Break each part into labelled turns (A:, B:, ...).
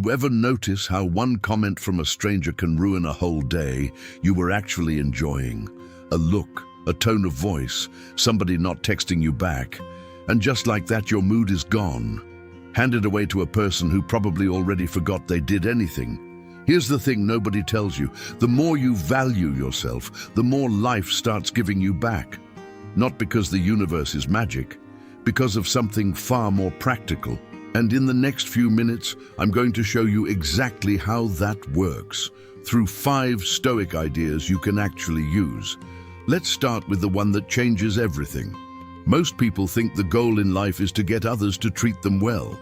A: you ever notice how one comment from a stranger can ruin a whole day you were actually enjoying? A look, a tone of voice, somebody not texting you back, and just like that your mood is gone, handed away to a person who probably already forgot they did anything. Here's the thing nobody tells you: the more you value yourself, the more life starts giving you back. Not because the universe is magic, because of something far more practical. And in the next few minutes, I'm going to show you exactly how that works, through 5 Stoic ideas you can actually use. Let's start with the one that changes everything. Most people think the goal in life is to get others to treat them well.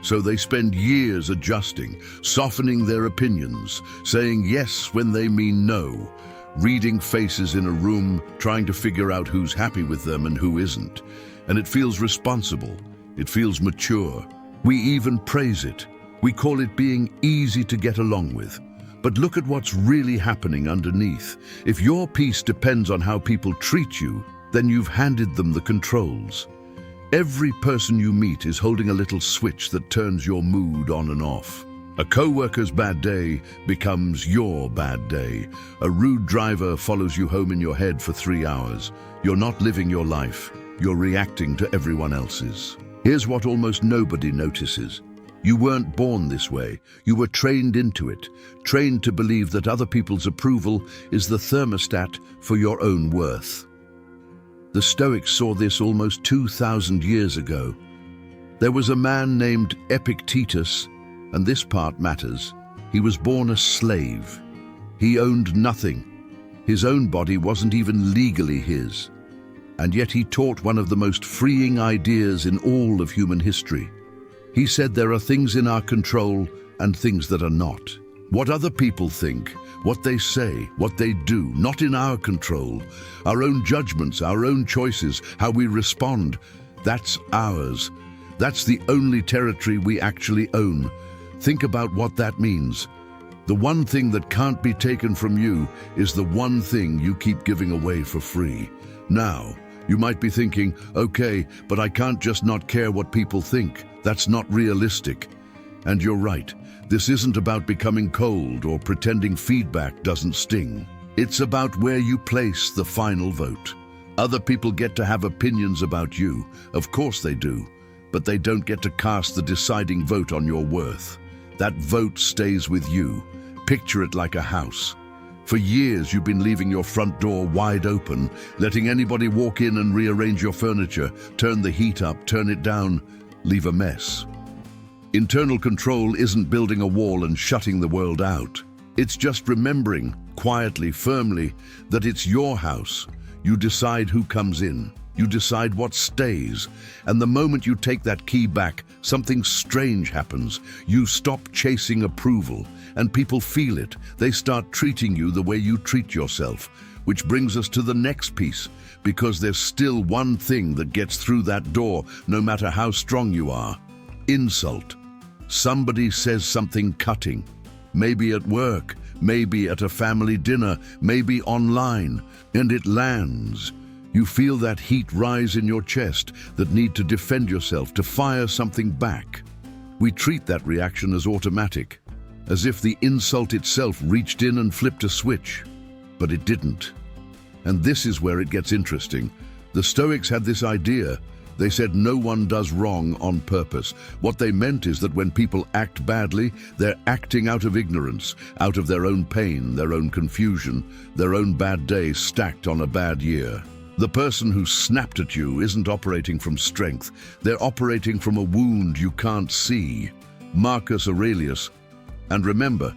A: So they spend years adjusting, softening their opinions, saying yes when they mean no, reading faces in a room, trying to figure out who's happy with them and who isn't. And it feels responsible. It feels mature. We even praise it. We call it being easy to get along with. But look at what's really happening underneath. If your peace depends on how people treat you, then you've handed them the controls. Every person you meet is holding a little switch that turns your mood on and off. A co-worker's bad day becomes your bad day. A rude driver follows you home in your head for 3 hours. You're not living your life. You're reacting to everyone else's. Here's what almost nobody notices. You weren't born this way. You were trained into it, trained to believe that other people's approval is the thermostat for your own worth. The Stoics saw this almost 2,000 years ago. There was a man named Epictetus, and this part matters. He was born a slave. He owned nothing. His own body wasn't even legally his. And yet he taught one of the most freeing ideas in all of human history. He said there are things in our control and things that are not. What other people think, what they say, what they do, not in our control. Our own judgments, our own choices, how we respond, that's ours. That's the only territory we actually own. Think about what that means. The one thing that can't be taken from you is the one thing you keep giving away for free. Now, you might be thinking, okay, but I can't just not care what people think. That's not realistic. And you're right. This isn't about becoming cold or pretending feedback doesn't sting. It's about where you place the final vote. Other people get to have opinions about you. Of course they do. But they don't get to cast the deciding vote on your worth. That vote stays with you. Picture it like a house. For years, you've been leaving your front door wide open, letting anybody walk in and rearrange your furniture, turn the heat up, turn it down, leave a mess. Internal control isn't building a wall and shutting the world out. It's just remembering, quietly, firmly, that it's your house. You decide who comes in. You decide what stays. And the moment you take that key back, something strange happens. You stop chasing approval, and people feel it. They start treating you the way you treat yourself. Which brings us to the next piece, because there's still one thing that gets through that door, no matter how strong you are. Insult. Somebody says something cutting. Maybe at work, maybe at a family dinner, maybe online, and it lands. You feel that heat rise in your chest, that need to defend yourself, to fire something back. We treat that reaction as automatic, as if the insult itself reached in and flipped a switch. But it didn't. And this is where it gets interesting. The Stoics had this idea. They said no one does wrong on purpose. What they meant is that when people act badly, they're acting out of ignorance, out of their own pain, their own confusion, their own bad day stacked on a bad year. The person who snapped at you isn't operating from strength. They're operating from a wound you can't see. Marcus Aurelius. And remember,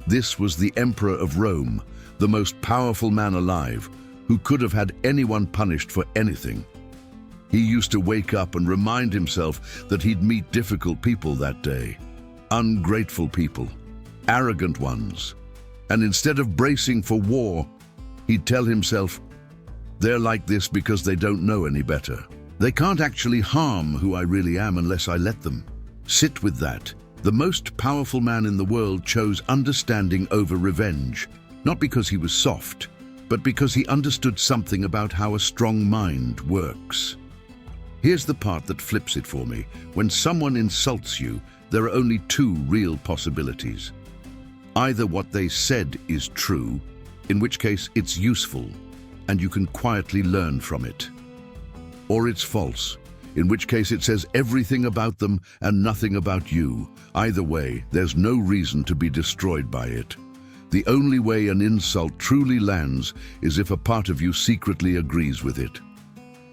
A: this was the Emperor of Rome, the most powerful man alive, who could have had anyone punished for anything. He used to wake up and remind himself that he'd meet difficult people that day. Ungrateful people, arrogant ones. And instead of bracing for war, he'd tell himself, they're like this because they don't know any better. They can't actually harm who I really am unless I let them. Sit with that. The most powerful man in the world chose understanding over revenge, not because he was soft, but because he understood something about how a strong mind works. Here's the part that flips it for me. When someone insults you, there are only two real possibilities. Either what they said is true, in which case it's useful, and you can quietly learn from it. Or it's false, in which case it says everything about them and nothing about you. Either way, there's no reason to be destroyed by it. The only way an insult truly lands is if a part of you secretly agrees with it.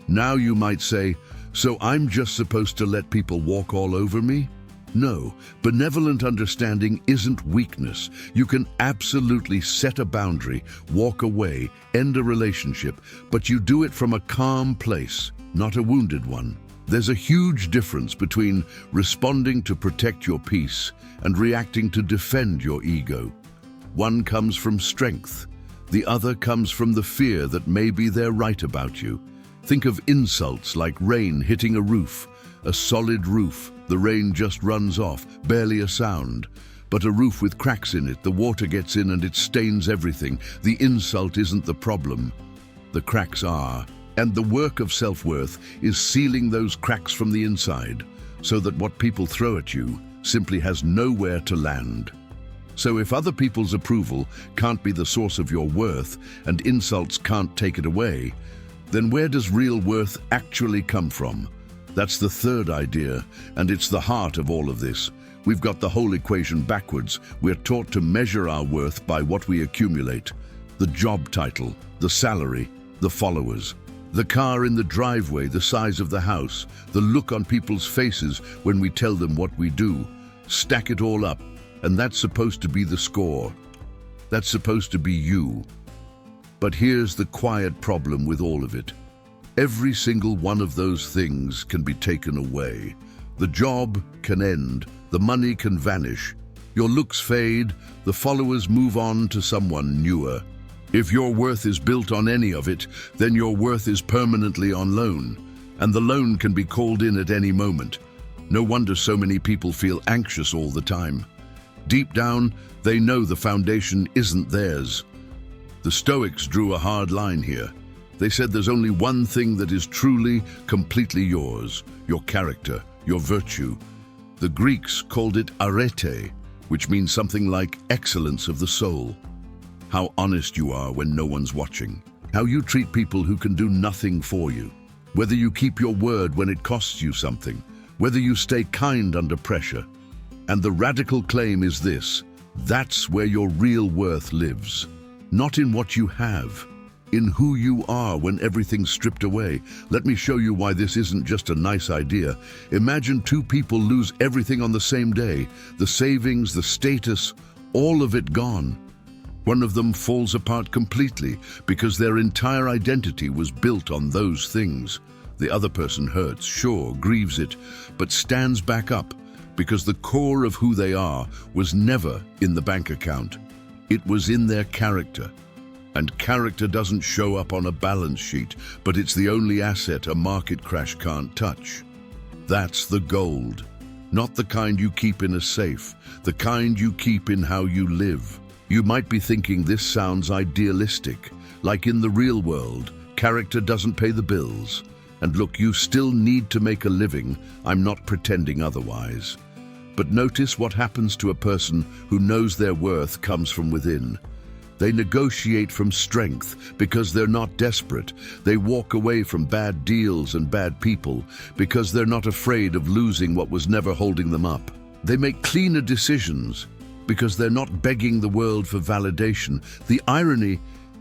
A: Now you might say, so I'm just supposed to let people walk all over me? No, benevolent understanding isn't weakness. You can absolutely set a boundary, walk away, end a relationship, but you do it from a calm place, not a wounded one. There's a huge difference between responding to protect your peace and reacting to defend your ego. One comes from strength. The other comes from the fear that maybe they're right about you. Think of insults like rain hitting a roof. A solid roof, the rain just runs off, barely a sound. But a roof with cracks in it, the water gets in and it stains everything. The insult isn't the problem. The cracks are. And the work of self-worth is sealing those cracks from the inside, so that what people throw at you simply has nowhere to land. So if other people's approval can't be the source of your worth and insults can't take it away, then where does real worth actually come from? That's the third idea, and it's the heart of all of this. We've got the whole equation backwards. We're taught to measure our worth by what we accumulate. The job title, the salary, the followers. The car in the driveway, the size of the house, the look on people's faces when we tell them what we do. Stack it all up, and that's supposed to be the score. That's supposed to be you. But here's the quiet problem with all of it. Every single one of those things can be taken away. The job can end, the money can vanish, your looks fade, the followers move on to someone newer. If your worth is built on any of it, then your worth is permanently on loan, and the loan can be called in at any moment. No wonder so many people feel anxious all the time. Deep down, they know the foundation isn't theirs. The Stoics drew a hard line here. They said there's only one thing that is truly, completely yours, your character, your virtue. The Greeks called it arete, which means something like excellence of the soul. How honest you are when no one's watching. How you treat people who can do nothing for you. Whether you keep your word when it costs you something. Whether you stay kind under pressure. And the radical claim is this: that's where your real worth lives. Not in what you have, in who you are when everything's stripped away. Let me show you why this isn't just a nice idea. Imagine two people lose everything on the same day. The savings, the status, all of it gone. One of them falls apart completely because their entire identity was built on those things. The other person hurts, sure, grieves it, but stands back up because the core of who they are was never in the bank account. It was in their character. And character doesn't show up on a balance sheet, but it's the only asset a market crash can't touch. That's the gold. Not the kind you keep in a safe, the kind you keep in how you live. You might be thinking this sounds idealistic, like in the real world, character doesn't pay the bills. And look, you still need to make a living. I'm not pretending otherwise. But notice what happens to a person who knows their worth comes from within. They negotiate from strength because they're not desperate. They walk away from bad deals and bad people because they're not afraid of losing what was never holding them up. They make cleaner decisions because they're not begging the world for validation. The irony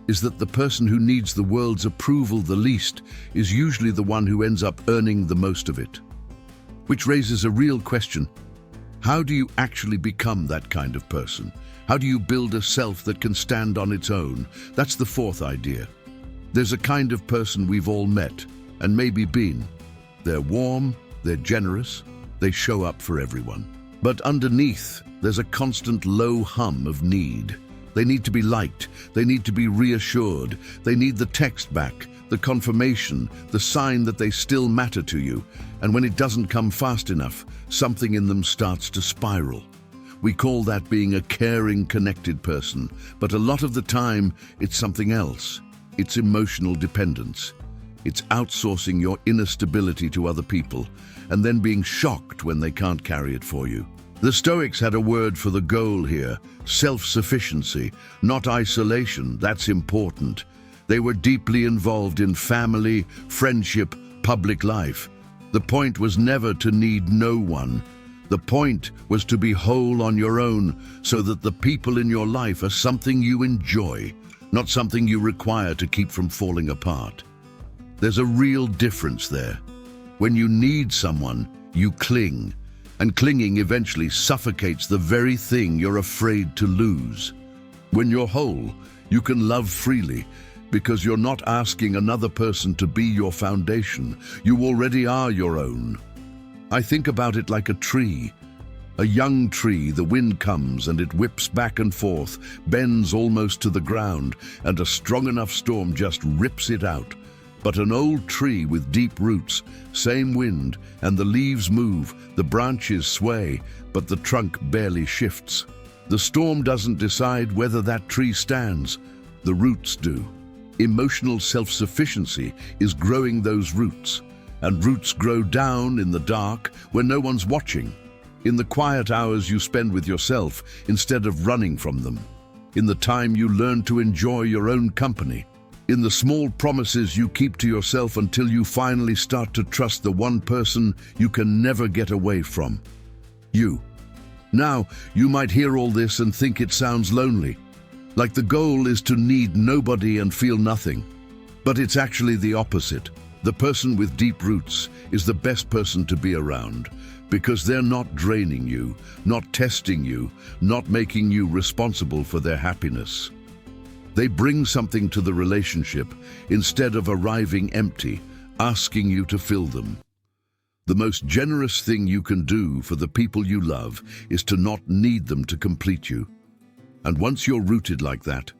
A: is that the person who needs the world's approval the least is usually the one who ends up earning the most of it. Which raises a real question. How do you actually become that kind of person? How do you build a self that can stand on its own? That's the fourth idea. There's a kind of person we've all met, and maybe been. They're warm, they're generous, they show up for everyone. But underneath, there's a constant low hum of need. They need to be liked, they need to be reassured, they need the text back, the confirmation, the sign that they still matter to you. And when it doesn't come fast enough, something in them starts to spiral. We call that being a caring, connected person, but a lot of the time, it's something else. It's emotional dependence. It's outsourcing your inner stability to other people, and then being shocked when they can't carry it for you. The Stoics had a word for the goal here: self-sufficiency, not isolation. That's important. They were deeply involved in family, friendship, public life. The point was never to need no one. The point was to be whole on your own, so that the people in your life are something you enjoy, not something you require to keep from falling apart. There's a real difference there. When you need someone, you cling, and clinging eventually suffocates the very thing you're afraid to lose. When you're whole, you can love freely, because you're not asking another person to be your foundation. You already are your own. I think about it like a tree. A young tree, the wind comes and it whips back and forth, bends almost to the ground, and a strong enough storm just rips it out. But an old tree with deep roots, same wind, and the leaves move, the branches sway, but the trunk barely shifts. The storm doesn't decide whether that tree stands. The roots do. Emotional self-sufficiency is growing those roots, and roots grow down in the dark when no one's watching, in the quiet hours you spend with yourself instead of running from them, in the time you learn to enjoy your own company, in the small promises you keep to yourself until you finally start to trust the one person you can never get away from: you. Now, you might hear all this and think it sounds lonely, like the goal is to need nobody and feel nothing. But it's actually the opposite. The person with deep roots is the best person to be around, because they're not draining you, not testing you, not making you responsible for their happiness. They bring something to the relationship instead of arriving empty, asking you to fill them. The most generous thing you can do for the people you love is to not need them to complete you. And once you're rooted like that,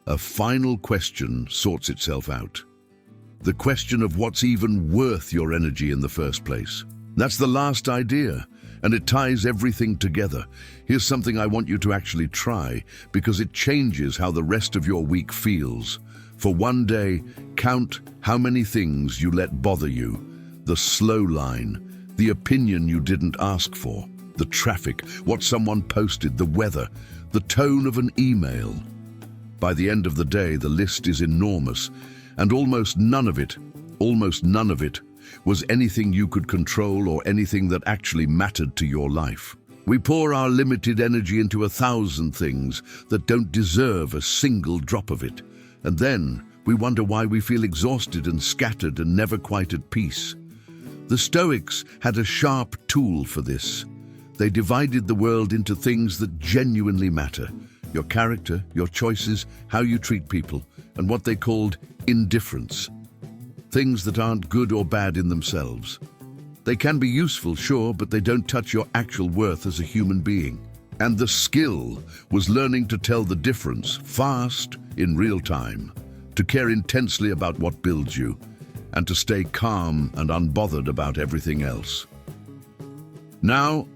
A: a final question sorts itself out. The question of what's even worth your energy in the first place. That's the last idea, and it ties everything together. Here's something I want you to actually try, because it changes how the rest of your week feels. For one day, count how many things you let bother you. The slow line, the opinion you didn't ask for, the traffic, what someone posted, the weather, the tone of an email. By the end of the day, the list is enormous, and almost none of it was anything you could control or anything that actually mattered to your life. We pour our limited energy into 1,000 things that don't deserve a single drop of it, and then we wonder why we feel exhausted and scattered and never quite at peace. The Stoics had a sharp tool for this. They divided the world into things that genuinely matter: your character, your choices, how you treat people, and what they called indifference. Things that aren't good or bad in themselves. They can be useful, sure, but they don't touch your actual worth as a human being. And the skill was learning to tell the difference fast, in real time, to care intensely about what builds you, and to stay calm and unbothered about everything else. Now,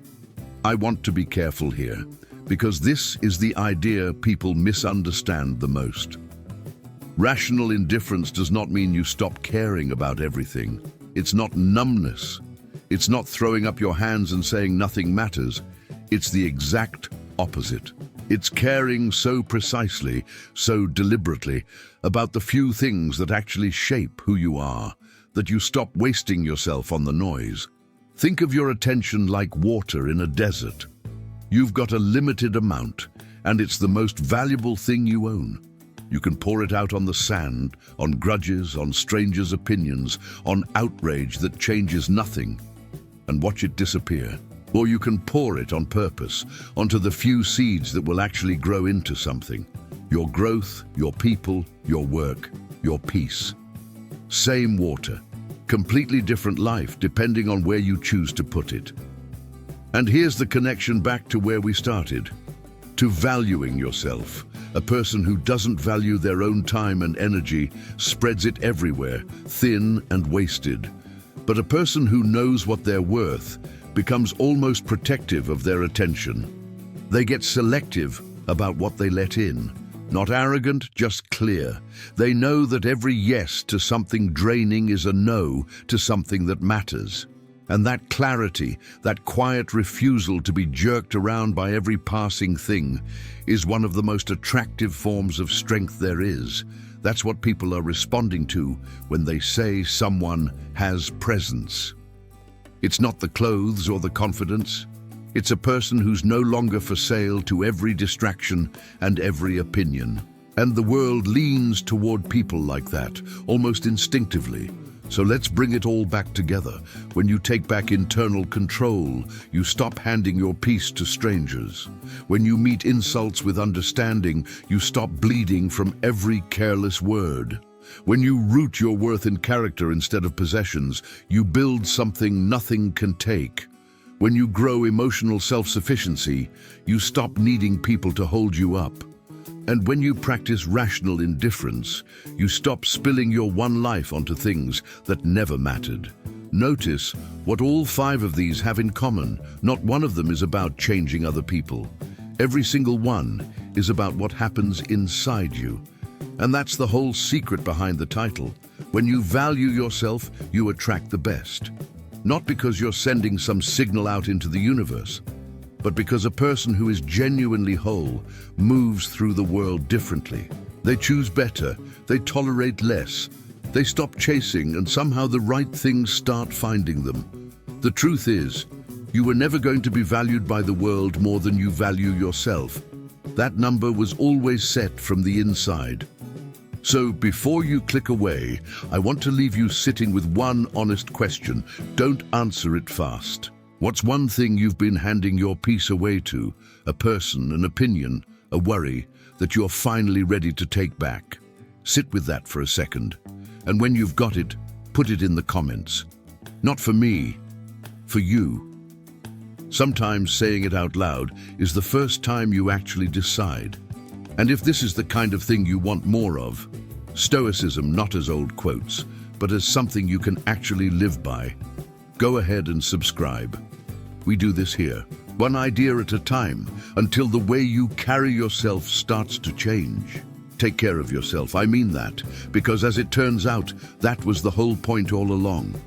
A: I want to be careful here, because this is the idea people misunderstand the most. Rational indifference does not mean you stop caring about everything. It's not numbness. It's not throwing up your hands and saying nothing matters. It's the exact opposite. It's caring so precisely, so deliberately, about the few things that actually shape who you are, that you stop wasting yourself on the noise. Think of your attention like water in a desert. You've got a limited amount, and it's the most valuable thing you own. You can pour it out on the sand, on grudges, on strangers' opinions, on outrage that changes nothing, and watch it disappear. Or you can pour it on purpose, onto the few seeds that will actually grow into something. Your growth, your people, your work, your peace. Same water, completely different life depending on where you choose to put it. And here's the connection back to where we started, to valuing yourself. A person who doesn't value their own time and energy spreads it everywhere, thin and wasted. But a person who knows what they're worth becomes almost protective of their attention. They get selective about what they let in. Not arrogant, just clear. They know that every yes to something draining is a no to something that matters. And that clarity, that quiet refusal to be jerked around by every passing thing, is one of the most attractive forms of strength there is. That's what people are responding to when they say someone has presence. It's not the clothes or the confidence. It's a person who's no longer for sale to every distraction and every opinion. And the world leans toward people like that, almost instinctively. So let's bring it all back together. When you take back internal control, you stop handing your peace to strangers. When you meet insults with understanding, you stop bleeding from every careless word. When you root your worth in character instead of possessions, you build something nothing can take. When you grow emotional self-sufficiency, you stop needing people to hold you up. And when you practice rational indifference, you stop spilling your one life onto things that never mattered. Notice what all 5 of these have in common. Not one of them is about changing other people. Every single one is about what happens inside you. And that's the whole secret behind the title. When you value yourself, you attract the best. Not because you're sending some signal out into the universe, but because a person who is genuinely whole moves through the world differently. They choose better, they tolerate less, they stop chasing, and somehow the right things start finding them. The truth is, you were never going to be valued by the world more than you value yourself. That number was always set from the inside. So before you click away, I want to leave you sitting with one honest question. Don't answer it fast. What's one thing you've been handing your peace away to? A person, an opinion, a worry that you're finally ready to take back? Sit with that for a second. And when you've got it, put it in the comments. Not for me, for you. Sometimes saying it out loud is the first time you actually decide. And if this is the kind of thing you want more of, Stoicism not as old quotes, but as something you can actually live by, go ahead and subscribe. We do this here, one idea at a time, until the way you carry yourself starts to change. Take care of yourself, I mean that, because as it turns out, that was the whole point all along.